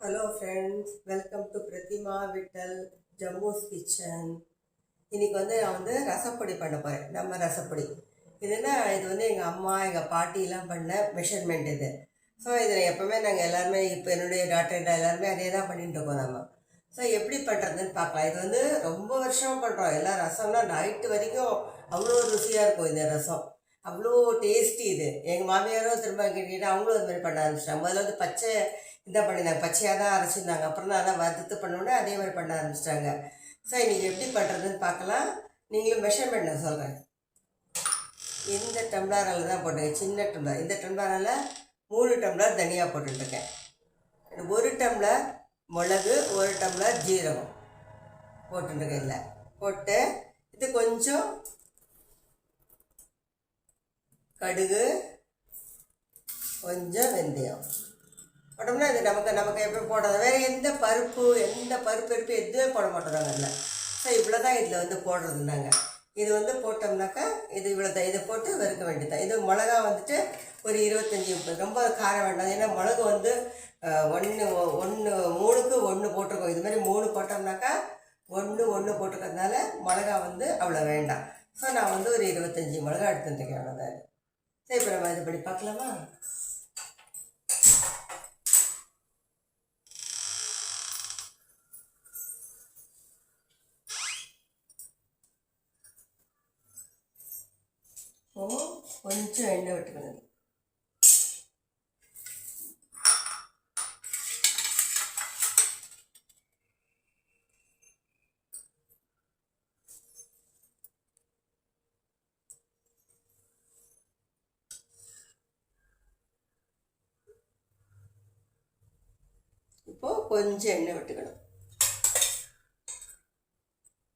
Hello friends, welcome to Pratima Vittal Jammu's kitchen. இன்றைக்கி நான் ரசப்பொடி பண்ண போகிறேன். நம்ம ரசப்பொடி இது எங்கள் அம்மா எங்கள் பாட்டிலாம் பண்ண மெஷர்மெண்ட் இது. ஸோ இதில் எப்போவுமே நாங்கள் எல்லாருமே இப்போ என்னுடைய டாக்டர் எல்லாருமே அதே தான் பண்ணிட்டு இருக்கோம் நம்ம. ஸோ எப்படி பண்ணுறதுன்னு பார்க்கலாம். இது ரொம்ப வருஷமாக பண்ணுறோம். எல்லாம் ரசம்னா நைட்டு வரைக்கும் அவ்வளோ ருசியாக இருக்கும். இந்த ரசம் அவ்வளோ டேஸ்டி. இது எங்கள் மாமியாரும் திரும்ப கேட்டுக்கிட்டு அவங்களும் அது மாதிரி பண்ண ஆரம்பிச்சிட்டாங்க. முதல்ல பச்சை இதாக பண்ணியிருந்தாங்க, பச்சையாக தான் அரைச்சிருந்தாங்க. அப்புறம் தான் அதான் வறுத்து பண்ணோன்னே அதே மாதிரி பண்ண ஆரம்பிச்சிட்டாங்க. ஸோ இன்றைக்கி எப்படி பண்ணுறதுன்னு பார்க்கலாம். நீங்களும் மெஷர்மெண்ட் நான் சொல்கிறேன். இந்த டம்ளரால் தான் போட்டுருக்கேன், சின்ன டம்ளர். இந்த டம்ளரால் 3 டம்ளர் தனியாக போட்டுருக்கேன். 1 டம்ளர் மிளகு, 1 டம்ளர் ஜீரகம் போட்டுருக்கேன். இல்லை போட்டு இது கொஞ்சம் கடுகு, கொஞ்சம் வெந்தயம் போட்டோம்னா இது நமக்கு எப்படி போடுறது. வேறு எந்த பருப்பு எதுவுமே போட மாட்டோம் இல்லை. ஸோ இவ்வளோ தான் இதில் போடுறதுனாங்க. இது போட்டோம்னாக்கா இது இவ்வளோ தான். இதை போட்டு வறுக்க வேண்டியதான். இது மிளகா ஒரு 25-30, ரொம்ப காரம் வேண்டாம். ஏன்னா மிளகு 3க்கு 1 போட்டிருக்கோம். இது மாதிரி 3 போட்டோம்னாக்கா 1 போட்டிருக்கிறதுனால மிளகா அவ்வளோ வேண்டாம். ஸோ நான் ஒரு 25 மிளகா எடுத்துட்டுருக்கேன். அவ்வளோதான். சரி, இப்போ நம்ம இதுபடி பார்க்கலாமா. கொஞ்சம் எண்ணெய் விட்டுக்கணும். இப்போது கொஞ்சம் எண்ணெய் விட்டுக்கணும்.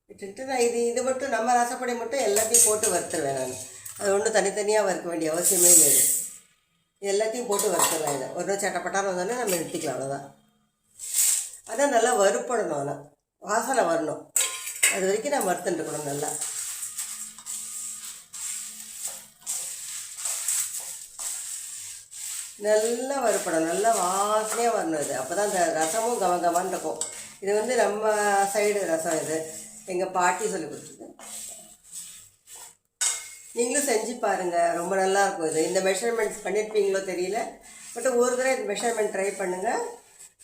விட்டுக்கிட்டு நான் இது மட்டும் நம்ம ரசப்பொடி மட்டும் எல்லாத்தையும் போட்டு வறுத்துருவேன். நான் அது ஒன்றும் தனித்தனியாக வறுக்க வேண்டிய அவசியமே இல்லை. இது எல்லாத்தையும் போட்டு வறுத்துடலாம். இதை ஒரு சட்டப்பட்டாரம் வந்தோடனே நம்ம நிறுத்திக்கலாம். அவ்வளோதான். அதான் நல்லா வறுப்படணும். ஆனால் வாசனை வரணும். அது வரைக்கும் நான் வறுத்துட்டுருக்கணும். நல்லா வறுப்படணும். நல்லா வாசனையாக வரணும். இது அப்போ தான் அந்த ரசமும் கமகமான்னு இருக்கும். இது நம்ம சைடு ரசம். இது எங்கள் பாட்டி சொல்லி கொடுத்துருக்கு. நீங்களும் செஞ்சு பாருங்கள், ரொம்ப நல்லாயிருக்கும். இந்த மெஷர்மெண்ட்ஸ் பண்ணியிருப்பீங்களோ தெரியல. பட் ஒரு தடவை இந்த மெஷர்மெண்ட் ட்ரை பண்ணுங்கள்.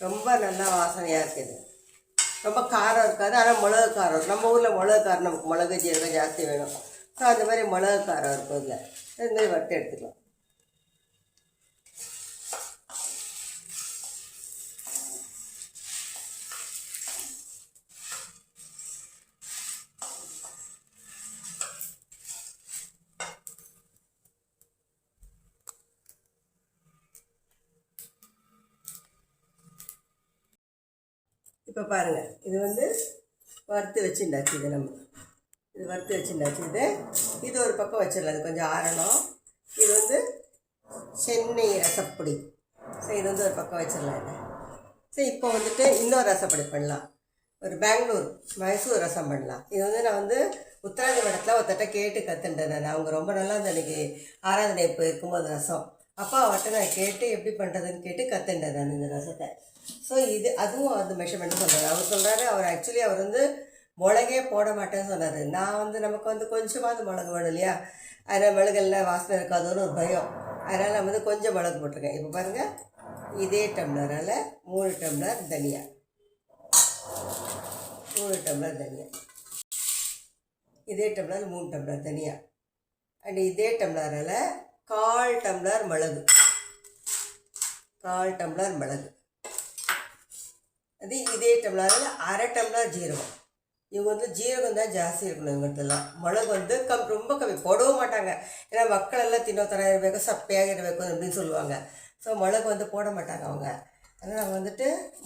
ரொம்ப நல்லா வாசனையாக இருக்குது. ரொம்ப காரம் இருக்காது. ஆனால் மிளகு காரம் இருக்கும். நம்ம ஊரில் மிளகு காரம், நமக்கு மிளகு ஜீரகம் ஜாஸ்தி வேணும். ஸோ அந்த மாதிரி மிளகு காரம் இருக்கும். இதில் இந்த மாதிரி வறுத்து எடுத்துக்கலாம். இப்போ பாருங்கள், இது வறுத்து வச்சுருந்தாச்சு. இது வறுத்து வச்சுருந்தாச்சு. இது ஒரு பக்கம் வச்சிடலாம். அது கொஞ்சம் ஆறணும். இது சென்னை ரசப்பொடி. ஸோ இது ஒரு பக்கம் வச்சிடலாம். இது சரி, இப்போ இன்னொரு ரசப்பொடி பண்ணலாம். ஒரு பெங்களூர் மைசூர் ரசம் பண்ணலாம். இது நான் உத்தராதி மடத்தில் ஒருத்தட்ட கேட்டு கற்றுண்டேன். நான் அவங்க ரொம்ப நல்லா அன்றைக்கி ஆராதனை இப்போ இருக்கும்போது ரசம் அப்பா அவர்கிட்ட நான் கேட்டு எப்படி பண்ணுறதுன்னு கேட்டு கற்றுண்டேன் நான் இந்த ரசத்தை. ஸோ அதுவும் மெஷர்மெண்ட்டு சொல்கிறாரு. அவர் சொல்கிறாரு, அவர் மிளகே போட மாட்டேன்னு சொன்னார். நான் நமக்கு கொஞ்சமாவது மிளகு வேணும் இல்லையா. அதனால் மிளகுல வாசனை இருக்காதுன்னு ஒரு பயம். அதனால் நான் கொஞ்சம் மிளகு போட்டிருக்கேன். இப்போ பாருங்கள், இதே டம்ளரால் 3 டம்ளர் தனியா, 3 டம்ளர் தனியா, இதே டம்ளர் 3 டம்ளர் தனியா, அண்ட் இதே டம்ளரால் 1/4 டம்ளர் மிளகு, 1/4 டம்ளர் மிளகு. அது இதே டம்ளரில் 1/2 டம்ளர் ஜீரகம். இவங்க ஜீரகம் தான் ஜாஸ்தி இருக்கணும். இவங்கள்ட்டெல்லாம் மிளகு ரொம்ப கம்மி போடவும் மாட்டாங்க. ஏன்னா மக்கள் எல்லாம் தின்னோத்தர இருக்கணும், சப்பையாக இருக்கணும் அப்படின்னு சொல்லுவாங்க. ஸோ மிளகு போட மாட்டாங்க அவங்க. அதனால் நம்ம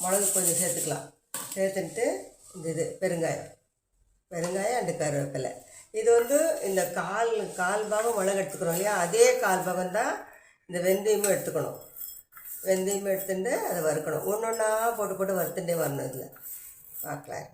மிளகு கொஞ்சம் சேர்த்துக்கலாம். சேர்த்துட்டு இந்த பெருங்காயம் அண்டு கருவேப்பிலை. இது இந்த கால் பாகம் மிளகு எடுத்துக்கிறோம் இல்லையா, அதே 1/4 பாகம் தான் இந்த வெந்தயமும் எடுத்துக்கணும். வெந்தயமும் எடுத்துட்டு அதை வறுக்கணும். ஒன்றா போட்டு வறுத்துட்டே வரணும். இதில் பார்க்கலாம்.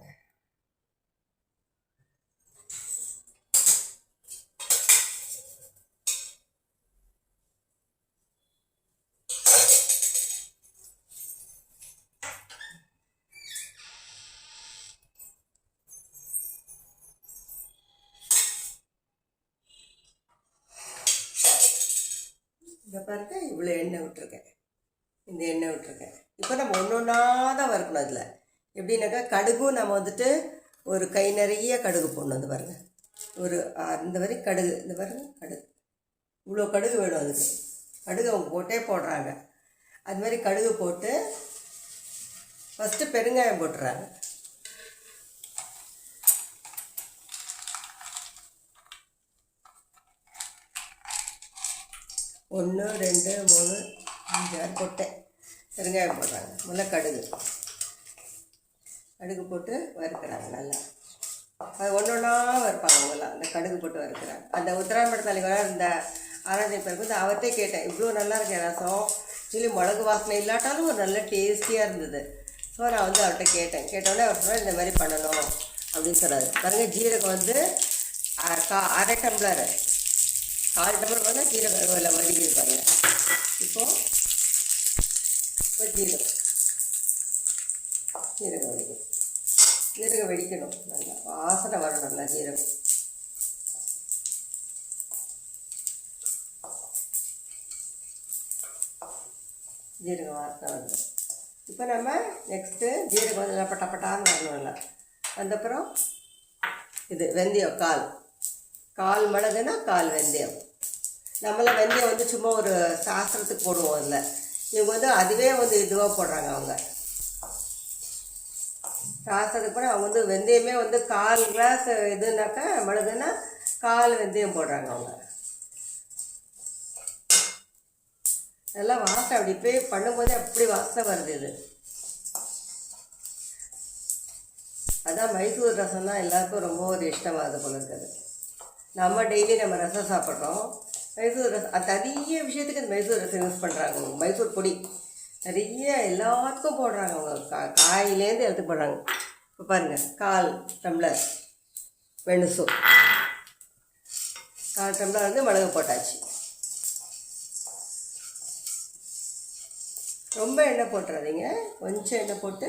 இதை பாருங்க, இவ்வளோ எண்ணெய் விட்டுருக்கேன். இந்த எண்ணெய் விட்டுருக்கேன். இப்போ நம்ம ஒன்று ஒன்றா தான் வறுக்கணும். அதில் எப்படின்னாக்கா கடுகும் நம்ம வந்துட்டு ஒரு கை நிறைய கடுகு போடணும். அது பாருங்கள், ஒரு இந்த வரை கடுகு, இந்த பாருங்க கடுகு, இவ்வளோ கடுகு வேணும். அதுக்கு கடுகு அவங்க போட்டே போடுறாங்க. அது மாதிரி கடுகு போட்டு ஃபஸ்ட்டு பெருங்காயம் போட்டுறாங்க. 1 2 3 5 6 போட்டேன். பெருங்காயம் போடுறாங்க. முதல்ல கடுகு போட்டு வறுக்கிறாங்க. நல்லா அது ஒன்று ஒன்றா வறுப்பாங்க. அவங்களாம் அந்த கடுகு போட்டு வறுக்கிறாங்க. அந்த உத்தராயண தலைவர் இந்த ஆராதனை பிறகு வந்து அவர்கிட்ட கேட்டேன், இவ்வளோ நல்லா இருக்கேன் ரசம், ஆக்சுவலி மிளகு வாசனை இல்லாட்டாலும் ஒரு நல்ல டேஸ்டியாக இருந்தது. ஸோ நான் வந்து அவர்கிட்ட கேட்டோடனே அவர் சொன்னால் இந்த மாதிரி பண்ணணும் அப்படின்னு சொன்னார். பாருங்கள், ஜீரகம் வந்து 1/2 டம்ளர், 4 டம்ளர் வந்து ஜீரகம் இல்லை வடிக்குது பாருங்கள். இப்போ ஜீரகம் வடிக்கும். ஜீரகம் வெடிக்கணும், நல்லா வாசனை வரணும். நல்லா ஜீரகம் வாசனை வரணும். இப்போ நம்ம நெக்ஸ்ட்டு ஜீரகம் வந்து நல்லா பட்டான்னு வரணும். நல்லா அதுக்கப்புறம் இது வெந்தயம், கால் மிளகுனா கால் வெந்தயம். நம்மளாம் வெந்தயம் வந்து சும்மா ஒரு சாஸ்திரத்துக்கு போடுவோம். அதில் இவங்க வந்து அதுவே வந்து இதுவாக போடுறாங்க. அவங்க சாஸ்திரத்துக்கு போனால் அவங்க வந்து வெந்தயமே வந்து 1/4 கிளாஸ் இதுனாக்கா மிளகுன்னா 1/4 வெந்தயம் போடுறாங்க. அவங்க நல்லா வாசனை அப்படி போய் பண்ணும்போதே அப்படி வாசனை வருது. இது அதான் மைசூர் ரசம் தான் எல்லாருக்கும் ரொம்ப ஒரு இஷ்டமாகுது போல இருக்குது. நம்ம டெய்லி நம்ம ரசம் சாப்பிட்றோம். மைசூர் ரசம் நிறைய விஷயத்துக்கு அந்த மைசூர் ரசம் யூஸ் பண்ணுறாங்க. மைசூர் பொடி நிறைய எல்லாத்துக்கும் போடுறாங்க. அவங்க காயிலேருந்து எடுத்து போடுறாங்க. இப்போ பாருங்கள், 1/4 டம்ளர் வெணுசு, 1/4 டம்ளர் வந்து மிளகு போட்டாச்சு. ரொம்ப எண்ணெய் போட்டுறாதீங்க, கொஞ்சம் எண்ணெய் போட்டு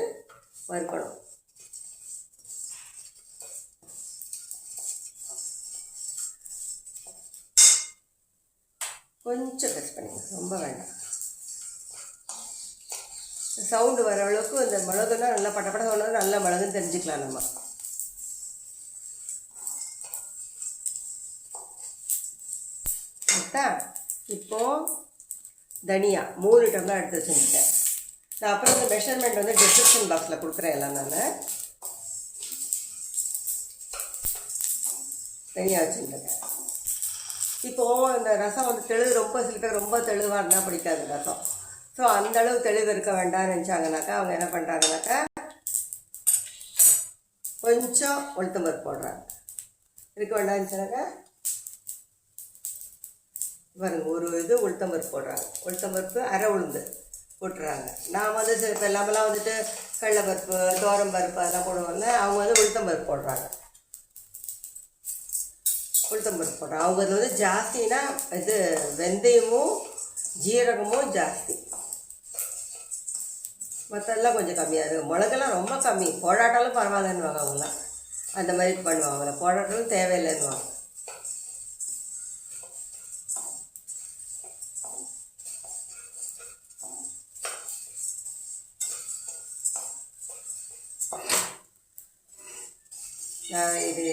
வறுக்கணும். கொஞ்சம் ப்ரெஸ் பண்ணிங்க, ரொம்ப வேண்டாம். சவுண்டு வர அளவுக்கு இந்த மிளகுன்னா நல்லா பட்டப்பட சவுண்டு நல்லா மிளகுன்னு தெரிஞ்சுக்கலாம் நம்ம. கரெக்டா? இப்போது தனியா 3 டம்ளர் எடுத்து வச்சுருக்கேன். நான் அப்புறம் இந்த மெஷர்மெண்ட் வந்து டிஸ்கிரிப்ஷன் பாக்ஸில் கொடுக்குறேன். எல்லாம் நான் தனியாக வச்சுருக்கேன். இப்போது இந்த ரசம் வந்து தெளிவு ரொம்ப சில பேர் ரொம்ப தெளிவாக இருந்தால் பிடிக்காது ரசம். ஸோ அந்தளவு தெளிவு இருக்க வேண்டாம்னு நினச்சாங்கனாக்கா அவங்க என்ன பண்ணுறாங்கனாக்கா கொஞ்சம் உளுத்தம்பருப்பு போடுறாங்க. இருக்க வேண்டாம்னு நினச்சானாக்கா பாருங்க, ஒரு இது உளுத்தம்பருப்பு போடுறாங்க. உளுத்தம்பருப்பு அரை உளுந்து போட்டுறாங்க. நான் வந்து இப்போ எல்லாமெல்லாம் வந்துட்டு கடலைப்பருப்பு, துவரம்பருப்பு அதெல்லாம் போடுவாங்கல்ல, அவங்க வந்து உளுத்தம்பருப்பு போடுறாங்க. அவங்க அது வந்து ஜாஸ்தினா இது வெந்தயமும் ஜீரகமும் ஜாஸ்தி, மற்றெல்லாம் கொஞ்சம் கம்மியாக இருக்குது. மிளகெல்லாம் ரொம்ப கம்மி, போடாட்டாலும் பரவாயில்லன்னுவாங்க. அவங்களாம் அந்த மாதிரி பண்ணுவாங்க. போடாட்டாலும் தேவையில்லைன்னுவாங்க. இது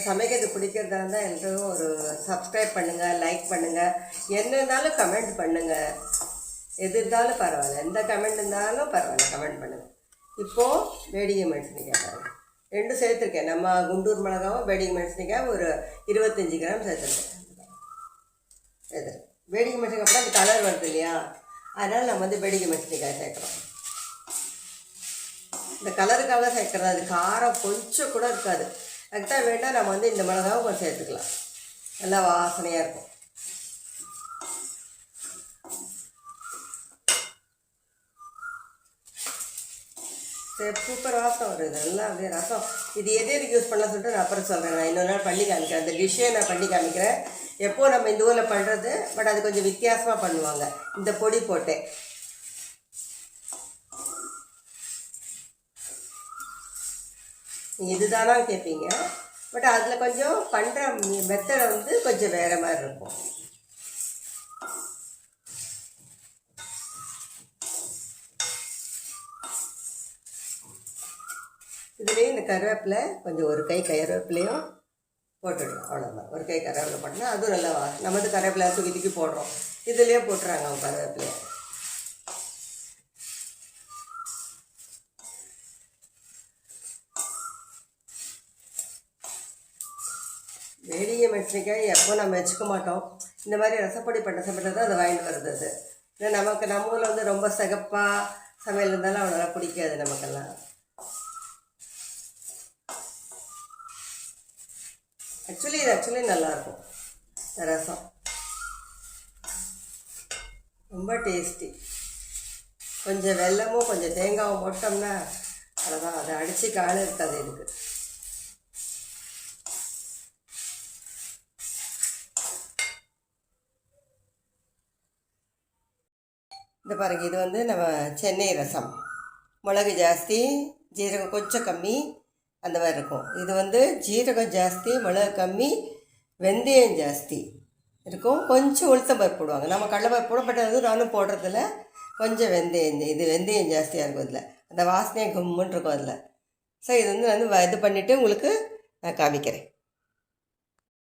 சமைக்கிறது பிடிக்கிறதா இருந்தால் எல்லோரும் ஒரு சப்ஸ்கிரைப் பண்ணுங்கள், லைக் பண்ணுங்கள், என்ன இருந்தாலும் கமெண்ட் பண்ணுங்கள். எது இருந்தாலும் பரவாயில்ல, எந்த கமெண்ட் இருந்தாலும் பரவாயில்ல, கமெண்ட் பண்ணுங்கள். இப்போது வேடிக்கை மெಣಸಿನಕಾಯಿ பாருங்கள், 2 சேர்த்துருக்கேன். நம்ம குண்டூர் மிளகாவும் வேடிக்கை மெಣಸಿನಕಾய் ஒரு 25 கிராம் சேர்த்துருக்கேன். இது வேடிக்கை மெಣಸಿನಕಾய் அப்புறம் அந்த கலர் வருது இல்லையா, அதனால் நம்ம வந்து வேடிக்கை மெಣಸಿನಕಾய் சேர்க்குறோம். இந்த கலருக்காக சேர்க்குறது, அது காரம் கொஞ்சம் கூட இருக்காது. கரெக்டாக வேண்டாம், நம்ம வந்து இந்த மிளகாவை கொஞ்சம் சேர்த்துக்கலாம், நல்லா வாசனையாக இருக்கும். சூப்பர் வாசம் வருது எல்லாம் அப்படியே ரசம். இது எதுக்கு யூஸ் பண்ணலாம் சொல்லிட்டு நான் அப்புறம் சொல்கிறேன். நான் இன்னொரு நாள் பண்ணி காமிக்கிறேன். அந்த டிஷ்ஷே நான் பண்ணி காமிக்கிறேன். எப்போது நம்ம இந்த ஊரில் பண்ணுறது, பட் அது கொஞ்சம் வித்தியாசமாக பண்ணுவாங்க. இந்த பொடி போட்டேன். இதுதானா கேட்பீங்க, பட் அதில் கொஞ்சம் பண்ணுற மெத்தடை வந்து கொஞ்சம் வேறு மாதிரி இருக்கும். இதுலேயே இந்த கருவேப்பிலை கொஞ்சம் ஒரு கை கருவேப்பிலையும் போட்டுடலாம். அவ்வளோதான். ஒரு கை கருவேப்பிலை போட்டோன்னா அதுவும் நல்லா நமது கருவேப்பிலை தூக்கி போடுறோம். இதுலேயே போட்டுறாங்க அவங்க கருவேப்பிலையை. வேடிக்கை மெட்ரிக்காய் எப்போ நம்ம வச்சுக்க மாட்டோம். இந்த மாதிரி ரசப்பொடி பண்ண சமையல் தான் அதை வாங்கிட்டு வருது. அது இல்லை நமக்கு நம்ம ஊரில் வந்து ரொம்ப சிகப்பாக சமையல் இருந்தாலும் அவ்வளோ பிடிக்காது நமக்கெல்லாம். ஆக்சுவலி நல்லாயிருக்கும் இந்த ரசம். ரொம்ப டேஸ்டி. கொஞ்சம் வெல்லமும் கொஞ்சம் தேங்காவும் போட்டோம்னா அவ்வளோதான். அதை அடித்து கால இருக்காது இதுக்கு. இந்த பாருங்கள், இது வந்து நம்ம சென்னை ரசம். மிளகு ஜாஸ்தி, ஜீரகம் கொஞ்சம் கம்மி, அந்த மாதிரி இருக்கும். இது வந்து ஜீரகம் ஜாஸ்தி, மிளகு கம்மி, வெந்தயம் ஜாஸ்தி இருக்கும். கொஞ்சம் உளுத்தம் பருப்பு போடுவாங்க. நம்ம கடலைப்பருப்பு போடப்பட்டது நானும் போடுறதில்ல. கொஞ்சம் வெந்தயம், இது வெந்தயம் ஜாஸ்தியாக இருக்கும் இதில். அந்த வாசனையாக கும்முன்னு இருக்கும் அதில். ஸோ இது வந்து நான் இது பண்ணிவிட்டு உங்களுக்கு நான் காமிக்கிறேன்.